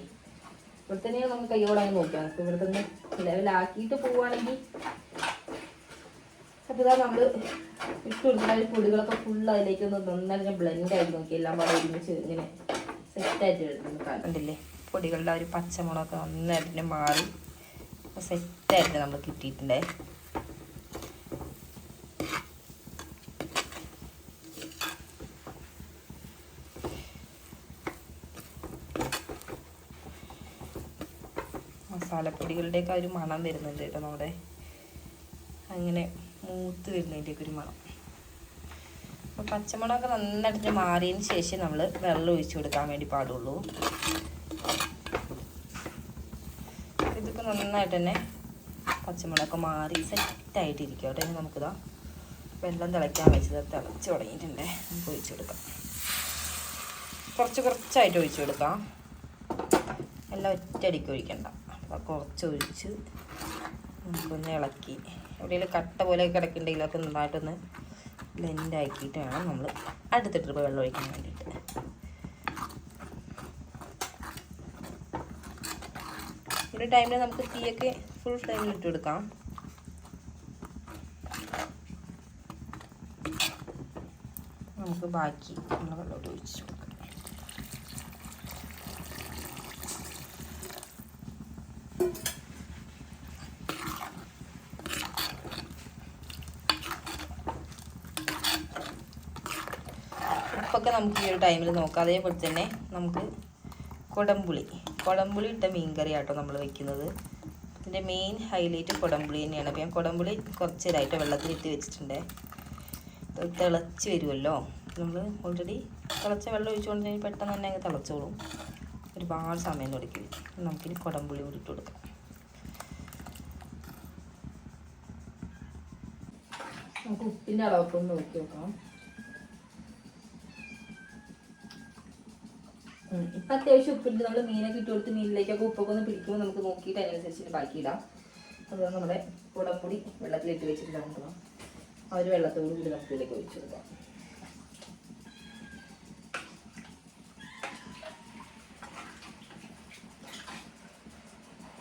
ഇവിടെ തന്നെ നമുക്ക് കൈയോടായി നോക്കാം. അപ്പോൾ ഇവിടെ തന്നെ ലെവലാക്കിയിട്ട് പോവുകയാണെങ്കിൽ അപ്പോൾ ഇതാ നമ്മൾ ഇട്ട് കൊടുക്കുന്ന പൊടികളൊക്കെ ഫുള്ള് അതിലേക്ക് ഒന്ന് നന്നായിട്ട് ബ്ലെൻഡ് ആയിട്ട് നോക്കി എല്ലാം പാടെ ഒരുമിച്ച് ഇങ്ങനെ സെറ്റായിട്ട് എടുക്കുന്നു. കണ്ടില്ലേ പൊടികളുടെ ഒരു പച്ചമുളകൊക്കെ നന്നായിട്ട് മാറി സെറ്റായിട്ട് നമ്മൾ കിട്ടിയിട്ടുണ്ടേ. മസാലപ്പൊടികളുടെയൊക്കെ ഒരു മണം വരുന്നുണ്ട് കേട്ടോ. നമ്മുടെ അങ്ങനെ മൂത്ത് വരുന്നതിൻ്റെയൊക്കെ ഒരു മണം. അപ്പോൾ പച്ചമുളകൊക്കെ നന്നായിട്ട് മാറിയതിന് ശേഷം നമ്മൾ വെള്ളം ഒഴിച്ചു കൊടുക്കാൻ വേണ്ടി പാടുള്ളൂ. ഇതൊക്കെ നന്നായിട്ട് തന്നെ പച്ചമുളകൊക്കെ മാറി സെറ്റായിട്ടിരിക്കും കേട്ടോ. ഇനി നമുക്കിതാ വെള്ളം തിളയ്ക്കാൻ വെച്ചത് തിളച്ച് തുടങ്ങിയിട്ടുണ്ടേ. നമുക്ക് ഒഴിച്ചു കൊടുക്കാം. കുറച്ചായിട്ട് ഒഴിച്ചു കൊടുക്കാം. എല്ലാം ഒറ്റയടിക്ക് ഒഴിക്കണ്ട. അപ്പോൾ കുറച്ച് ഒഴിച്ച് നമുക്കൊന്ന് ഇളക്കി എവിടെയെങ്കിലും കട്ട പോലെ കിടക്കുന്നുണ്ടെങ്കിൽ അതൊക്കെ നന്നായിട്ടൊന്ന് ബ്ലെൻഡ് ആക്കിയിട്ട് വേണം നമ്മൾ അടുത്ത ട്രിപ്പ് വെള്ളം ഒഴിക്കാൻ വേണ്ടിയിട്ട്. ഒരു ടൈമിൽ നമുക്ക് തീയൊക്കെ ഫുൾ ഫ്ലെയിമിൽ ഇട്ട് കൊടുക്കാം. നമുക്ക് ബാക്കി നമ്മൾ വെള്ളമോട്ട് ഒഴിച്ചു കൊടുക്കാം. ഉപ്പൊക്കെ നമുക്ക് ഈ ഒരു ടൈമിൽ നോക്കാം. അതേപോലെ തന്നെ നമുക്ക് കുടംപുളി ഇട്ട മീൻ കറി ആട്ടോ നമ്മൾ വെക്കുന്നത്. ഇതിൻ്റെ മെയിൻ ഹൈലൈറ്റ് കുടംപുളി തന്നെയാണ്. അപ്പോൾ ഞാൻ കുടംപുളി കുറച്ച് നേരമായിട്ട് വെള്ളത്തിലിട്ട് വെച്ചിട്ടുണ്ട്. തിളച്ച് വരുമല്ലോ. നമ്മൾ ഓൾറെഡി തിളച്ച വെള്ളം ഒഴിച്ചുകൊണ്ട് പെട്ടെന്ന് തന്നെ അങ്ങ് തിളച്ചോളും. ഒരുപാട് സമയം തുടക്കും. നമുക്കിനി കുടംപുളി കൂടി ഇട്ട് കൊടുക്കാം. നമുക്ക് ഉപ്പിൻ്റെ അളവൊക്കെ ഒന്ന് നോക്കി നോക്കാം. ഇപ്പം അത്യാവശ്യം ഉപ്പിട്ട് നമ്മൾ മീനൊക്കെ ഇട്ട് കൊടുത്ത് മീനിലേക്കൊക്കെ ഉപ്പൊക്കെ ഒന്ന് പിടിക്കുമ്പോൾ നമുക്ക് നോക്കിയിട്ട് അതിനനുസരിച്ച് ബാക്കിയിടാം. അതുകൊണ്ട് നമ്മുടെ കുടംപൊടി വെള്ളത്തിലിട്ട് വെച്ചിട്ടുണ്ടാകുമ്പോൾ ആ ഒരു വെള്ളത്തോട് കൂടി നമുക്ക് ഇതിലേക്ക് ഒഴിച്ചു കൊടുക്കാം.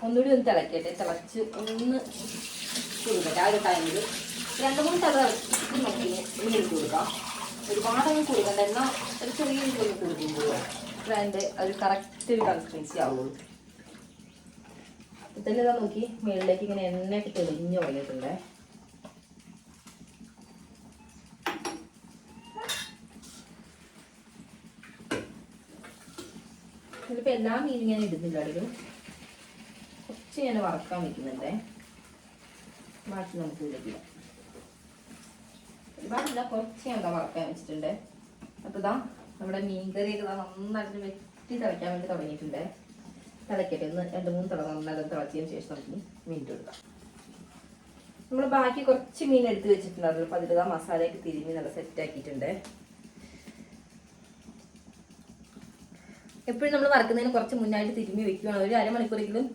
ഒന്നുകൂടി ഒന്ന് തിളക്കട്ടെ. തിളച്ച് ഒന്ന് കൊടുക്കട്ടെ. ആ ഒരു ടൈമിൽ 2-3 തവണ നോക്കി മീൻ ഇട്ട് കൊടുക്കാം. ഒരുപാടൊന്നും കൊടുക്കണ്ട, എന്നാൽ ഒരു ചെറിയ രീതിയിൽ കൊടുക്കുമ്പോൾ അതിൻ്റെ ഒരു കറക്റ്റ് ഒരു കൺസിസ്റ്റൻസി ആവുള്ളൂ. ഇതന്നെ ഇതാ നോക്കി മുകളിലേക്ക് ഇങ്ങനെ എണ്ണയൊക്കെ തെളിഞ്ഞ് തുടങ്ങിയിട്ടുണ്ട്. ഇതിലിപ്പോൾ എല്ലാ മീനും ഞാൻ ഇടുന്നില്ല, അടിക്കും കുറച്ച് ഞാൻ വറക്കാൻ വയ്ക്കുന്നുണ്ടേ. ബാക്കി നമുക്ക് ഇതിലേക്കില്ല, ഒരുപാടില്ല, കുറച്ച് ഞാൻ വറക്കാൻ വെച്ചിട്ടുണ്ട്. അപ്പോൾ ഇതാ നമ്മുടെ മീൻകറിയൊക്കെ നന്നായിട്ട് വെട്ടി തിളയ്ക്കാൻ വേണ്ടി തുടങ്ങിയിട്ടുണ്ട്. തിളക്കട്ടെ, ഒന്ന് 2-3 തിള നന്നായിട്ട് തിളച്ചതിന് ശേഷം നമുക്ക് മീൻ ഇട്ട് കൊടുക്കാം. നമ്മൾ ബാക്കി കുറച്ച് മീൻ എടുത്ത് വെച്ചിട്ടുണ്ടായിരുന്നു. അപ്പോൾ അതിൽ മസാലയൊക്കെ തിരിഞ്ഞ് നല്ല സെറ്റാക്കിയിട്ടുണ്ട്. എപ്പോഴും നമ്മൾ വറക്കുന്നതിന് കുറച്ച് മുന്നായിട്ട് തിരുമ്മി വെക്കുകയാണ്. ഒരു അരമണിക്കൂറെങ്കിലും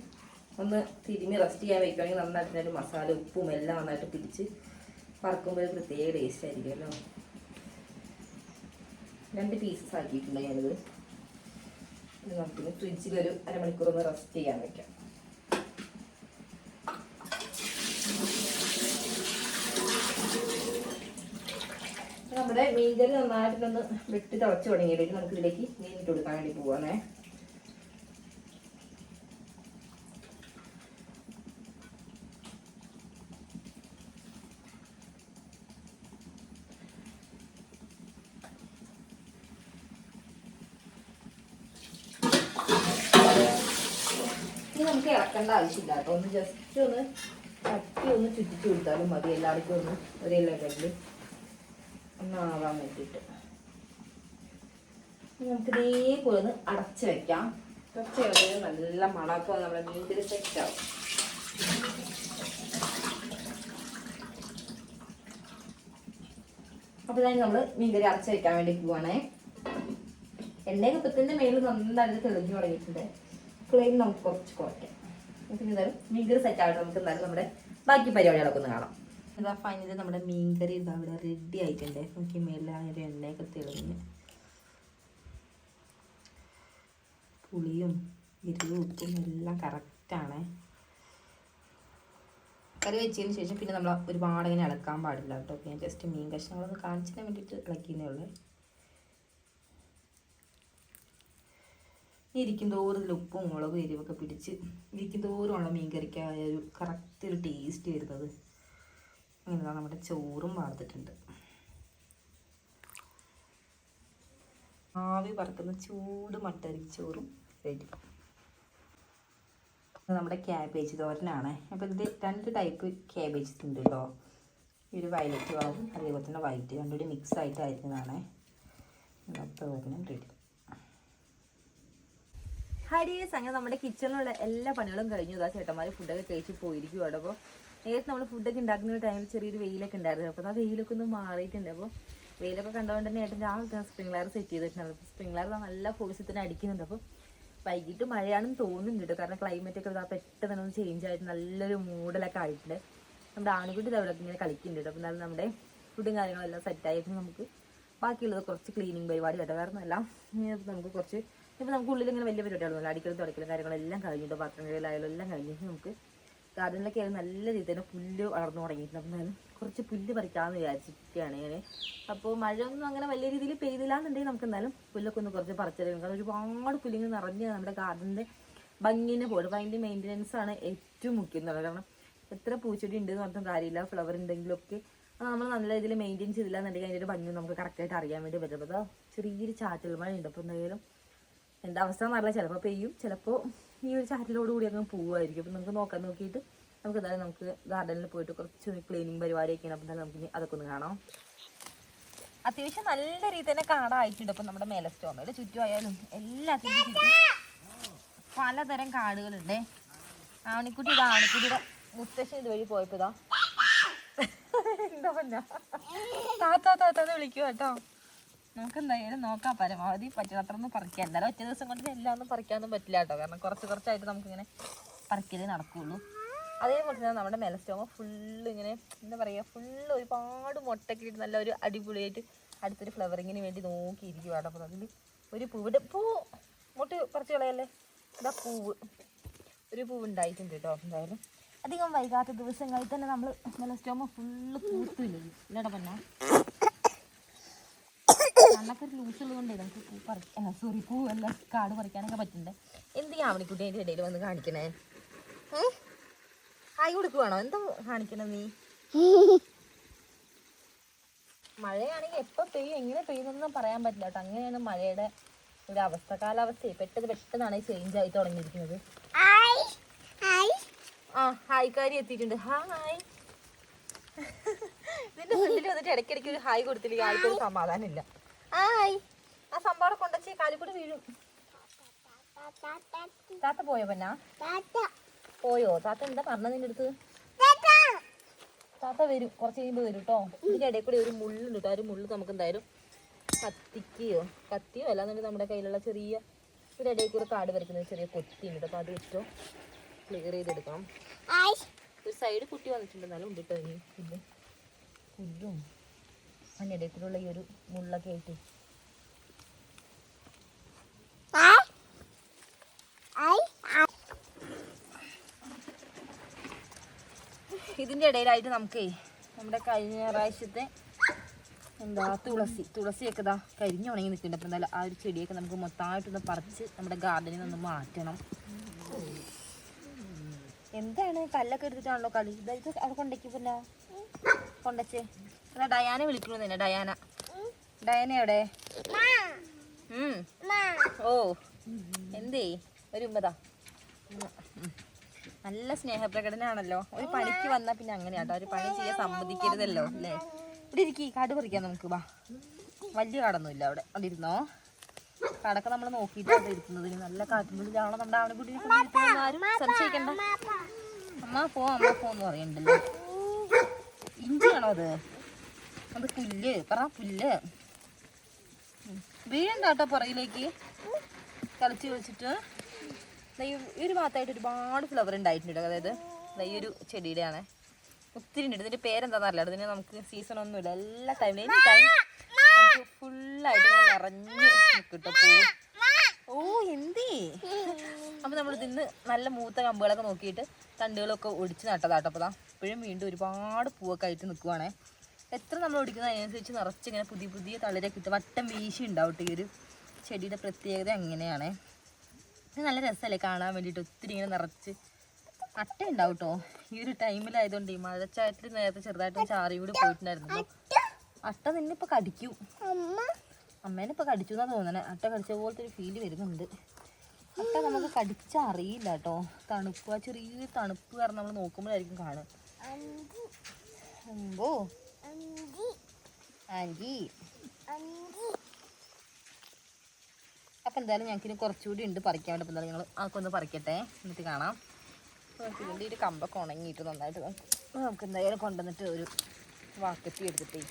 ഒന്ന് തിരുമ്മി റെസ്റ്റ് ചെയ്യാൻ വെക്കുകയാണെങ്കിൽ നന്നായിട്ട് മസാല ഉപ്പും എല്ലാം നന്നായിട്ട് പിടിച്ച് വറക്കുമ്പോൾ ഒരു പ്രത്യേക ടേസ്റ്റ് ആയിരിക്കുമല്ലോ. 2 പീസസ് ആക്കിയിട്ടുണ്ട് ഞാനിത്. നമുക്കിത് ഫ്രിഡ്ജിൽ ഒരു അരമണിക്കൂർ ഒന്ന് റെസ്റ്റ് ചെയ്യാൻ വെക്കാം. നമ്മുടെ മീൻകറി നന്നായിട്ടൊന്ന് വെട്ടി തിളച്ച് തുടങ്ങിയിലേക്ക് നമുക്ക് ഇതിലേക്ക് മീൻ ഇട്ട് കൊടുക്കാൻ വേണ്ടി പോവാണേ. ഇനി നമുക്ക് ഇറക്കേണ്ട ആവശ്യമില്ല കേട്ടോ. ഒന്ന് ജസ്റ്റ് ഒന്ന് തട്ടി ഒന്ന് ചുറ്റിച്ചു കൊടുത്താലും മതി. എല്ലാവർക്കും ഒന്ന് ഒരേ ലെവലിൽ ഒന്നാവാൻ വേണ്ടിയിട്ട് നമുക്ക് ഇതേപോലെ ഒന്ന് അടച്ച് വെക്കാം. കുറച്ച് കഴിഞ്ഞാൽ നല്ല മണക്കോ നമ്മുടെ മീൻകറി സെറ്റാവും. അപ്പോൾ ഇതായി നമ്മൾ മീൻകറി അടച്ച് വെക്കാൻ വേണ്ടി പോവാണേ. എണ്ണയൊക്കെ ഇപ്പത്തിൻ്റെ മേളിൽ നന്നായിട്ട് തെളിഞ്ഞു തുടങ്ങിയിട്ടുണ്ട്. ഫ്ലെയിം നമുക്ക് കുറച്ച് കുറയ്ക്കാം. പിന്നെ എന്തായാലും മീൻകറി സെറ്റായിട്ട് നമുക്ക് എന്തായാലും നമ്മുടെ ബാക്കി പരിപാടികളൊക്കെ ഒന്ന് കാണാം. ഇതാ ഫൈനലി നമ്മുടെ മീൻകറി ഇതാ ഇവിടെ റെഡി ആയിട്ടുണ്ട്. നമുക്ക് മേലായൊരു എണ്ണയൊക്കെ തെളിഞ്ഞ് പുളിയും എരിവും ഉപ്പും എല്ലാം കറക്റ്റാണ്. കറി വെച്ചതിന് ശേഷം പിന്നെ നമ്മൾ ഒരുപാട് ഇങ്ങനെ ഇളക്കാൻ പാടില്ല കേട്ടോ. ഞാൻ ജസ്റ്റ് മീൻ കഷ്ണങ്ങളൊന്ന് കാണിച്ചിട്ട് വേണ്ടിയിട്ട് ഇളക്കുന്നേ ഉള്ളൂ. ഇരിക്കും തോറും ഇതിൽ ഉപ്പും മുളകും എരിവൊക്കെ പിടിച്ച് ഇരിക്കും തോറുമുള്ള മീൻ കറിക്കായ ഒരു കറക്റ്റ് ഒരു ടേസ്റ്റ് വരുന്നത്. അങ്ങനെ നമ്മുടെ ചോറും വാർത്തിട്ടുണ്ട്. ആവി പറക്കുന്ന ചൂട് മട്ടരിച്ചോറും റെഡി. നമ്മുടെ ക്യാബേജ് തോരനാണ്. അപ്പോൾ ഇതിൽ 2 ടൈപ്പ് ക്യാബേജ് ഉണ്ട് കേട്ടോ. ഈ ഒരു വയലറ്റ് കളറും അതേപോലെ തന്നെ വൈറ്റ്, രണ്ടുകൂടി മിക്സ് ആയിട്ട് അരിഞ്ഞതാണ്. തോരനും റെഡി. ഹരിയേഴ്സ്, അങ്ങനെ നമ്മുടെ കിച്ചണിലുള്ള എല്ലാ പണികളും കഴിഞ്ഞു. ഇതാ ചേട്ടന്മാർ ഫുഡൊക്കെ കഴിച്ച് പോയിരിക്കും. അപ്പോൾ നേരത്തെ നമ്മൾ ഫുഡൊക്കെ ഉണ്ടാക്കുന്ന ടൈമിൽ ചെറിയൊരു വെയിലൊക്കെ ഉണ്ടായിരുന്നു. അപ്പോൾ ആ വെയിലൊക്കെ ഒന്ന് മാറിയിട്ടുണ്ട്. അപ്പോൾ വെയിലൊക്കെ കണ്ടുകൊണ്ട് തന്നെ ഏട്ടൻ രാവിലെ സ്പ്രിംഗ്ലർ സെറ്റ് ചെയ്തിട്ടുണ്ടായിരുന്നു. അപ്പോൾ സ്പ്രിംഗ്ലർ നല്ല ഫോഴ്സത്തിന് അടിക്കുന്നുണ്ട്. അപ്പോൾ വൈകിട്ട് മഴയാണെന്ന് തോന്നുന്നുണ്ട് കേട്ടോ. കാരണം ക്ലൈമറ്റൊക്കെ ഇതാ പെട്ടെന്ന് ഒന്ന് ചേഞ്ച് ആയിട്ട് നല്ലൊരു മൂടലൊക്കെ ആയിട്ടുണ്ട്. നമ്മുടെ ആൺകുട്ടി അവിടെ ഇങ്ങനെ കളിക്കുന്നുണ്ട്. അപ്പോൾ എന്നാലും നമ്മുടെ ഫുഡും കാര്യങ്ങളെല്ലാം സെറ്റായിട്ട് നമുക്ക് ബാക്കിയുള്ളത് കുറച്ച് ക്ലീനിങ് പരിപാടി കേട്ടോ. വേറെ ഒന്നുമല്ല, നമുക്ക് കുറച്ച് ഇപ്പോൾ നമുക്ക് ഉള്ളിൽ ഇങ്ങനെ വലിയ പരിപാടികളൊന്നുമില്ല. അടിക്കലും തുടക്കലും കാര്യങ്ങളെല്ലാം കഴിഞ്ഞിട്ട് പാത്രം കഴുകലായാലും എല്ലാം കഴിഞ്ഞിട്ട് നമുക്ക് ഗാർഡനിലൊക്കെ ആയാലും നല്ല രീതിയിൽ തന്നെ പുല്ല് വളർന്നു തുടങ്ങിയിട്ടുണ്ട്. അപ്പം എന്നാലും കുറച്ച് പുല്ല് പറിക്കാമെന്ന് വിചാരിച്ചിട്ടാണ് ഇങ്ങനെ. അപ്പോൾ മഴയൊന്നും അങ്ങനെ വലിയ രീതിയിൽ പെയ്തില്ല എന്നുണ്ടെങ്കിൽ നമുക്ക് എന്നാലും പുല്ലൊക്കെ ഒന്ന് കുറച്ച് പറിച്ചെടുക്കും. കാരണം ഒരുപാട് പുല്ലിങ്ങനെ നിറഞ്ഞ് നമ്മുടെ ഗാർഡനിൻ്റെ ഭംഗിനെ പോലും. അപ്പോൾ അതിൻ്റെ മെയിൻ്റനൻസ് ആണ് ഏറ്റവും മുഖ്യം എന്നുള്ളത്. കാരണം എത്ര പൂച്ചെടി ഉണ്ട് എന്ന് പറഞ്ഞിട്ടും കാര്യമില്ല, ഫ്ലവർ ഉണ്ടെങ്കിലൊക്കെ അത് നമ്മൾ നല്ല രീതിയിൽ മെയിൻറ്റെയിൻ ചെയ്തില്ല എന്നുണ്ടെങ്കിൽ അതിൻ്റെ ഒരു ഭംഗി നമുക്ക് കറക്റ്റായിട്ട് അറിയാൻ വേണ്ടി പറ്റും. അപ്പോൾ അത് ചെറിയൊരു ചാറ്റൽ മഴ ഉണ്ട്. അപ്പോൾ എന്തായാലും എന്താ അവസ്ഥ എന്നറിയില്ല, ചിലപ്പോൾ പെയ്യും, ചിലപ്പോൾ ഈ ഒരു ചാറ്റിലോട് കൂടി അങ്ങ് പോവുമായിരിക്കും. അപ്പം നമുക്ക് നോക്കിയിട്ട് നമുക്ക് എന്തായാലും നമുക്ക് ഗാർഡനിൽ പോയിട്ട് കുറച്ച് ക്ലീനിങ് പരിപാടിയൊക്കെയാണ്. അപ്പം എന്തായാലും നമുക്ക് അതൊക്കെ ഒന്ന് കാണാം. അത്യാവശ്യം നല്ല രീതിയിൽ തന്നെ കാടായിട്ടുണ്ട്. അപ്പം നമ്മുടെ മേലെ സ്റ്റോമയുടെ ചുറ്റുമായാലും എല്ലാത്തിനും ചുറ്റും പലതരം കാടുകളുണ്ട്. ആണിക്കുട്ടിയുടെ മുത്തശ്ശൻ ഇതുവഴി പോയപ്പോൾ ഇതാ എന്താ പറഞ്ഞ താത്താന്ന് വിളിക്കുക കേട്ടോ. നമുക്ക് എന്തായാലും നോക്കാം, പരമാവധി പറ്റുന്നത്രയൊന്നും പറിക്കാം. എന്തായാലും ഒറ്റ ദിവസം കൊണ്ട് എല്ലാം ഒന്നും പറിക്കാനൊന്നും പറ്റില്ല കേട്ടോ, കാരണം കുറച്ചായിട്ട് നമുക്കിങ്ങനെ പറിക്കലേ നടക്കുകയുള്ളൂ. അതേപോലെ തന്നെ നമ്മുടെ മെലസ്റ്റോമ ഫുള്ള് ഇങ്ങനെ എന്താ പറയുക, ഫുള്ള് ഒരുപാട് മുട്ടൊക്കെ ഇട്ട് നല്ല ഒരു അടിപൊളിയായിട്ട് അടുത്തൊരു ഫ്ലവറിങ്ങിന് വേണ്ടി നോക്കിയിരിക്കും കേട്ടോ. അപ്പോൾ അതിൽ ഒരു പൂവിടെ മുട്ട പറിച്ച് കളയല്ലേ, ഇതാ ഒരു പൂവ് ഉണ്ടായിട്ടുണ്ട് കേട്ടോ. എന്തായാലും അധികം വൈകാത്ത ദിവസങ്ങളിൽ തന്നെ നമ്മൾ മെലസ്റ്റോമ ഫുള്ള് പൂത്തില്ലേ ഇല്ലടാ പറഞ്ഞാൽ കണ്ണൊക്കെ ഒരു ലൂസുള്ളത് കൊണ്ടേ നമുക്ക് പൂവല്ല കാട് പറിക്കാനൊക്കെ പറ്റുന്നുണ്ട്. എന്തിനാ അവനിക്കുട്ടി അതിൻ്റെ ഇടയിൽ വന്ന് കാണിക്കണേ? ഹായ് കൊടുക്കുവാണോ? എന്താ കാണിക്കണേ നീ? മഴയാണെങ്കിൽ എപ്പോൾ പെയ്യും എങ്ങനെ പെയ്യുന്നൊന്നും പറയാൻ പറ്റില്ല കേട്ടോ. അങ്ങനെയാണ് മഴയുടെ ഒരു അവസ്ഥ, കാലാവസ്ഥയെ പെട്ടെന്നാണ് ചേഞ്ച് ആയി തുടങ്ങിയിരിക്കുന്നത്. ആ ഹായ്ക്കാരി എത്തിയിട്ടുണ്ട്. ഹായ്. ഇതിന്റെ ഫ്രണ്ടിൽ വന്നിട്ട് ഇടയ്ക്കിടയ്ക്ക് ഒരു ഹായ് കൊടുത്തില്ലെങ്കിൽ ആൾക്കൊരു സമാധാനം ഇല്ല. ഹായ്. ആ സംഭവം കൊണ്ടുവച്ച് കാലിക്കൂടി വീഴും. താത്ത പോയോ? പിന്നെ പോയോ? താത്ത എന്താ പറഞ്ഞത് നിന്റെ അടുത്ത്? താത്ത വരും, കുറച്ച് കഴിയുമ്പോൾ വരും കേട്ടോ. ഇതിന്റെ ഇടയിൽ കൂടി ഒരു മുള്ളുണ്ട് കേട്ടോ. ഒരു മുള്ള് നമുക്ക് എന്തായാലും കത്തിയോ അല്ലാന്നുണ്ടെങ്കിൽ നമ്മുടെ കയ്യിലുള്ള ചെറിയ ഒരു ഇടയിൽ കൂടെ കാട് വരയ്ക്കുന്ന ചെറിയ കൊത്തിയുണ്ട് കേട്ടോ. അപ്പോൾ അത് ഏറ്റവും ക്ലിയർ ചെയ്തെടുക്കണം. ഒരു സൈഡ് കുട്ടി വന്നിട്ടുണ്ട്, എന്നാലും ഉണ്ട് കേട്ടോ. ഇനി പിന്നെ പുല്ലും അതിനിടയിൽ കൂടെയുള്ള ഈ ഒരു മുള്ളൊക്കെ ആയിട്ട് ഇതിൻ്റെ ഇടയിലായിട്ട് നമുക്കേ നമ്മുടെ കഴിഞ്ഞ പ്രാവശ്യത്തെ എന്താ തുളസിയൊക്കെ ഇതാ കരിഞ്ഞ് ഉണങ്ങി നിൽക്കുന്നുണ്ട്. അപ്പം എന്തായാലും ആ ഒരു ചെടിയൊക്കെ നമുക്ക് മൊത്തമായിട്ടൊന്ന് പറിച്ച് നമ്മുടെ ഗാർഡനിൽ നിന്ന് മാറ്റണം. എന്താണ് കല്ലൊക്കെ എടുത്തിട്ടാണല്ലോ കളി? ഇതായത് അവിടെ കൊണ്ടേക്ക് പിന്നെ കൊണ്ടച്ചേ. എന്നാ ഡയാനെ വിളിക്കണു തന്നെ. ഡയാന എവിടെ? ഓ എന്തേ ഒരു ഉമ്മതാ. നല്ല സ്നേഹപ്രകടനാണല്ലോ. ഒരു പണിക്ക് വന്നാൽ പിന്നെ അങ്ങനെയാട്ടോ, ഒരു പണി ചെയ്യാൻ സമ്മതിക്കരുതല്ലോ അല്ലേ? ഇവിടെ ഇരിക്കി, കാട് പറിക്കാം നമുക്ക്. വാ, വലിയ കാടൊന്നുമില്ല അവിടെ. അവിടെ ഇരുന്നോ. കാടൊക്കെ നമ്മൾ നോക്കിയിട്ട് അത് ഇരിക്കുന്നതിന് നല്ല കാറ്റുള്ളിലാണോ നമ്മുടെ അവിടെ കൂടി ആരും സംശയിക്കണ്ട. അമ്മ പോന്ന് പറയണ്ടല്ലോ. ഇഞ്ചിയാണോ അത്? പുല്ല് പുല്ല് വീഴണ്ട കേട്ടോ. പുറകിലേക്ക് കളിച്ചിട്ട് ഈ ഒരു ഭാഗത്തായിട്ട് ഒരുപാട് ഫ്ലവർ ഉണ്ടായിട്ടുണ്ട്. അതായത് ഈ ഒരു ചെടിയുടെയാണ്. ഒത്തിരി ഉണ്ട്. ഇതിൻ്റെ പേരെന്താണെന്നറിയില്ല. ഇതിന് നമുക്ക് സീസൺ ഒന്നുമില്ല. എല്ലാ ടൈമിലും നമുക്ക് ഫുള്ളായിട്ട് ഇങ്ങനെ നിറഞ്ഞ് കിട്ടും പൂവ്. ഓ എന്തേ. അപ്പം നമ്മൾ ഇതിന്ന് നല്ല മൂത്ത കമ്പുകളൊക്കെ നോക്കിയിട്ട് തണ്ടുകളൊക്കെ ഒടിച്ച് നട്ടതാട്ടോ. അപ്പോൾ ഇപ്പോഴും വീണ്ടും ഒരുപാട് പൂവൊക്കെ ആയിട്ട് നിൽക്കുവാണേ. എത്ര നമ്മൾ ഒടിക്കുന്നത് അതിനനുസരിച്ച് നിറച്ചിങ്ങനെ പുതിയ തളിരൊക്കെ ഇട്ട് വട്ടം വീശി ഉണ്ടാവട്ടെ. ഈ ഒരു ചെടിയുടെ പ്രത്യേകത അങ്ങനെയാണേ. ഇത് നല്ല രസമല്ലേ കാണാൻ വേണ്ടിയിട്ട്. ഒത്തിരി ഇങ്ങനെ നിറച്ച് അട്ട ഉണ്ടാവും കേട്ടോ. ഈ ഒരു ടൈമിലായതുകൊണ്ട് ഈ മഴച്ചാറ്റിൽ നേരത്തെ ചെറുതായിട്ട് ചാറി കൂടി പോയിട്ടുണ്ടായിരുന്നു. അട്ട നിന്നിപ്പോൾ കടിക്കും. അമ്മേനിപ്പോൾ കടിച്ചു എന്നാണ് തോന്നണേ. അട്ട കടിച്ച പോലത്തെ ഒരു ഫീല് വരുന്നുണ്ട്. അട്ട നമുക്ക് കടിച്ചാൽ അറിയില്ല കേട്ടോ. തണുപ്പ്, ആ ചെറിയ തണുപ്പ് കാരണം നമ്മൾ നോക്കുമ്പോഴായിരിക്കും കാണുക. അമ്പോ ആൻറ്റി. അപ്പം എന്തായാലും ഞങ്ങൾക്കിനി കുറച്ചുകൂടി ഉണ്ട് പറിക്കാൻ വേണ്ടി. അപ്പം എന്തായാലും ഞങ്ങൾ അതൊക്കെ ഒന്ന് പറിക്കട്ടെ, എന്നിട്ട് കാണാം. ഇതിൻ്റെ ഒരു കമ്പൊക്കെ ഉണങ്ങിയിട്ട് നന്നായിട്ട് നമുക്ക് എന്തായാലും കൊണ്ടുവന്നിട്ട് ഒരു വാക്കത്തി എടുത്തിട്ടേ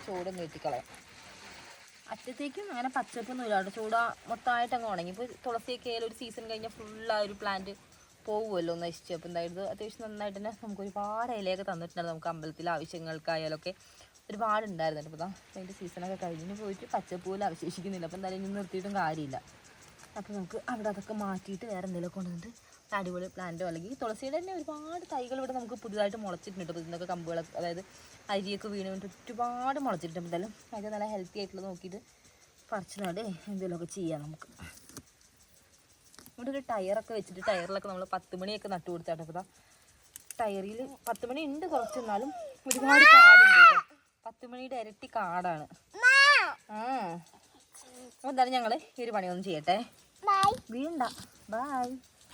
ചൂട് നീട്ടിക്കളയാം. അറ്റത്തേക്കും അങ്ങനെ പച്ചപ്പൊന്നും ഇല്ല കേട്ടോ. ചൂട് മൊത്തമായിട്ട് അങ്ങ് ഉണങ്ങി. ഇപ്പോൾ തുളസിയൊക്കെ ആയാലും ഒരു സീസൺ കഴിഞ്ഞാൽ ഫുള്ള് ആ ഒരു പ്ലാന്റ് പോകുമല്ലോ നശിച്ചു. അപ്പോൾ എന്തായാലും അത്യാവശ്യം നന്നായിട്ട് തന്നെ നമുക്ക് ഒരുപാട് ഇലയൊക്കെ തന്നിട്ടുണ്ടായിരുന്നു. നമുക്ക് അമ്പലത്തിലെ ആവശ്യങ്ങൾക്കായാലൊക്കെ ഒരുപാട് ഉണ്ടായിരുന്നുണ്ട്. അപ്പോൾ അതിൻ്റെ സീസണൊക്കെ കഴിഞ്ഞ് പോയിട്ട് പച്ചപ്പൂവിൽ അവശേഷിക്കുന്നില്ല. അപ്പോൾ എന്തായാലും ഇനി നിർത്തിയിട്ടും കാര്യമില്ല. അപ്പോൾ നമുക്ക് അവിടെ അതൊക്കെ മാറ്റിയിട്ട് വേറെ എന്തെങ്കിലുമൊക്കെ കൊണ്ടുവന്നിട്ട് അടിപൊളി പ്ലാന്റോ അല്ലെങ്കിൽ തുളസിയുടെ തന്നെ ഒരുപാട് തൈകൾ ഇവിടെ നമുക്ക് പുതുതായിട്ട് മുളച്ചിട്ടുണ്ട്. അപ്പോൾ ഇതിൻ്റെയൊക്കെ കമ്പുകളൊക്കെ അതായത് അരിയൊക്കെ വീണ് വേണ്ടിയിട്ട് ഒരുപാട് മുളച്ചിട്ടുണ്ട്. എന്തായാലും അതിൽ നല്ല ഹെൽത്തി ആയിട്ടുള്ള നോക്കിയിട്ട് പറിച്ച് നട് എന്തെങ്കിലുമൊക്കെ ചെയ്യാം നമുക്ക്. ഇവിടെ ഒരു ടയറൊക്കെ വെച്ചിട്ട് ടയറിലൊക്കെ നമ്മൾ 10 മണിയൊക്കെ നട്ടു കൊടുത്താട്ടോ. അപ്പോൾ ടയറിൽ 10 മണി ഉണ്ട് കുറച്ച്, എന്നാലും ഒരുപാട് കാടുണ്ട് കേട്ടോ. 10 മണിയുടെ ഇരട്ടി കാടാണ്. അപ്പോൾ എന്തായാലും ഞങ്ങൾ ഈ ഒരു പണിയൊന്നും ചെയ്യട്ടെ. വീണ്ട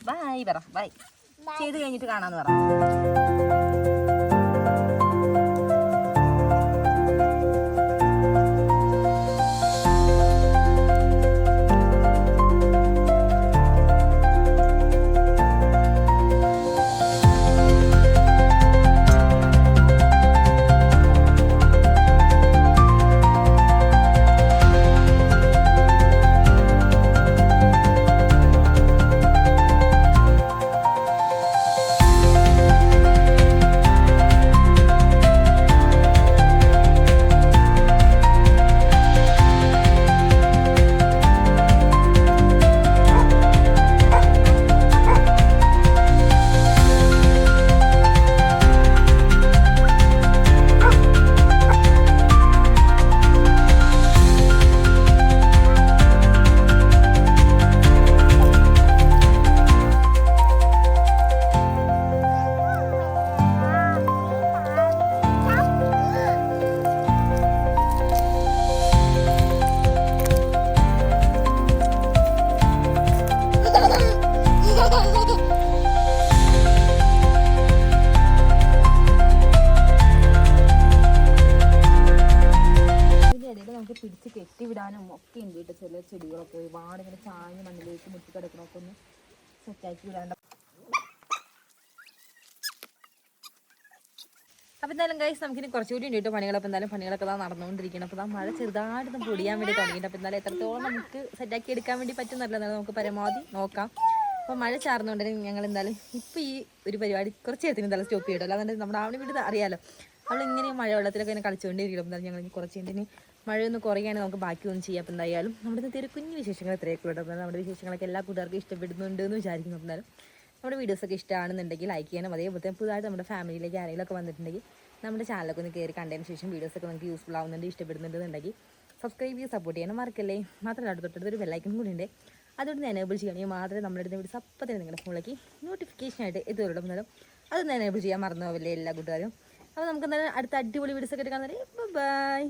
ബൈ പറ. ബൈ ചെയ്ത് കഴിഞ്ഞിട്ട് കാണാമെന്ന് പറ. ഇടാനും ഒക്കെ ഉണ്ട് കേട്ടോ. ചില ചെടികളൊക്കെ ഒരുപാട് ഇങ്ങനെ ചാഞ്ഞ് മണ്ണിലേക്ക് മുറ്റി കിടക്കണമൊക്കെ ഒന്ന് സെറ്റാക്കി ഇടാണ്ട്. അപ്പോൾ എന്തായാലും ഗൈസ് നമുക്കിനി കുറച്ചുകൂടി ഉണ്ട് കേട്ടോ പണികൾ. അപ്പോൾ എന്തായാലും പണികളൊക്കെ നടന്നുകൊണ്ടിരിക്കണം. അപ്പോൾ മഴ ചെറുതായിട്ട് പൊടിയാൻ വേണ്ടി തുടങ്ങിയിട്ട്. അപ്പോൾ എന്തായാലും എത്രത്തോളം നമുക്ക് സെറ്റാക്കി എടുക്കാൻ വേണ്ടി പറ്റുന്നല്ല, എന്നാലും നമുക്ക് പരമാവധി നോക്കാം. അപ്പോൾ മഴ ചാർന്നുകൊണ്ടെങ്കിൽ ഞങ്ങൾ എന്തായാലും ഇപ്പോൾ ഈ ഒരു പരിപാടി കുറച്ച് നേരത്തിന് എന്തായാലും സ്റ്റോപ്പ് ചെയ്യട്ടോ. അല്ലാതെ നമ്മുടെ ആവണി വീട് അറിയാമല്ലോ, അവളിങ്ങനെ മഴ വെള്ളത്തിലൊക്കെ ഇങ്ങനെ കളിച്ചുകൊണ്ടിരിക്കണം. എന്തായാലും ഞങ്ങൾ കുറച്ച് കഴിഞ്ഞിട്ട് മഴയൊന്ന് കുറയുകയാണെങ്കിൽ നമുക്ക് ബാക്കിയൊന്നും ചെയ്യാം. അപ്പോൾ എന്തായാലും നമ്മുടെ ഇന്നത്തെ ഒരു കുഞ്ഞു വിശേഷങ്ങൾ എത്രയൊക്കെ വിടും. നമ്മുടെ വിശേഷങ്ങളൊക്കെ എല്ലാ കൂട്ടുകാർക്കും ഇഷ്ടപ്പെടുന്നുണ്ട് എന്ന് വിചാരിക്കുന്നു. എന്നാലും നമ്മുടെ വീഡിയോസൊക്കെ ഇഷ്ടമാണെന്നുണ്ടെങ്കിൽ ലൈക്ക് ചെയ്യണം. അതേപോലെ പുതുതായിട്ട് നമ്മുടെ ഫാമിലിയിലേക്ക് ആരെങ്കിലുമൊക്കെ വന്നിട്ടുണ്ടെങ്കിൽ നമ്മുടെ ചാനലൊക്കെ ഒന്ന് കയറി കണ്ടതിന് ശേഷം വീഡിയോസൊക്കെ നമുക്ക് യൂസ്ഫുൾ ആവുന്നുണ്ട്, ഇഷ്ടപ്പെടുന്നുണ്ടെന്നുണ്ടെങ്കിൽ സബ്സ്ക്രൈബ് ചെയ്ത് സപ്പോർട്ട് ചെയ്യാനും മറക്കല്ലേ. മാത്രമല്ല തൊട്ടടുത്തൊരു ബെല്ലൈക്കൺ കൂടി ഉണ്ട്, അതുകൊണ്ട് എനേബിൾ ചെയ്യണമെങ്കിൽ മാത്രമേ നമ്മുടെ അടുത്ത് വീഡിയോസ് അപ്പം തന്നെ നിങ്ങളുടെ ഫോണിലേക്ക് നോട്ടിഫിക്കേഷനായിട്ട് എത്തുള്ളൂ. എന്നാലും അതൊന്ന് എനേബിൾ ചെയ്യാൻ മറന്നു പോവില്ലേ എല്ലാ കൂട്ടുകാരും. അപ്പോൾ നമുക്ക് എന്തായാലും അടുത്ത അടിപൊളി വീഡിയോസൊക്കെ കാണുന്നത്. ബൈ.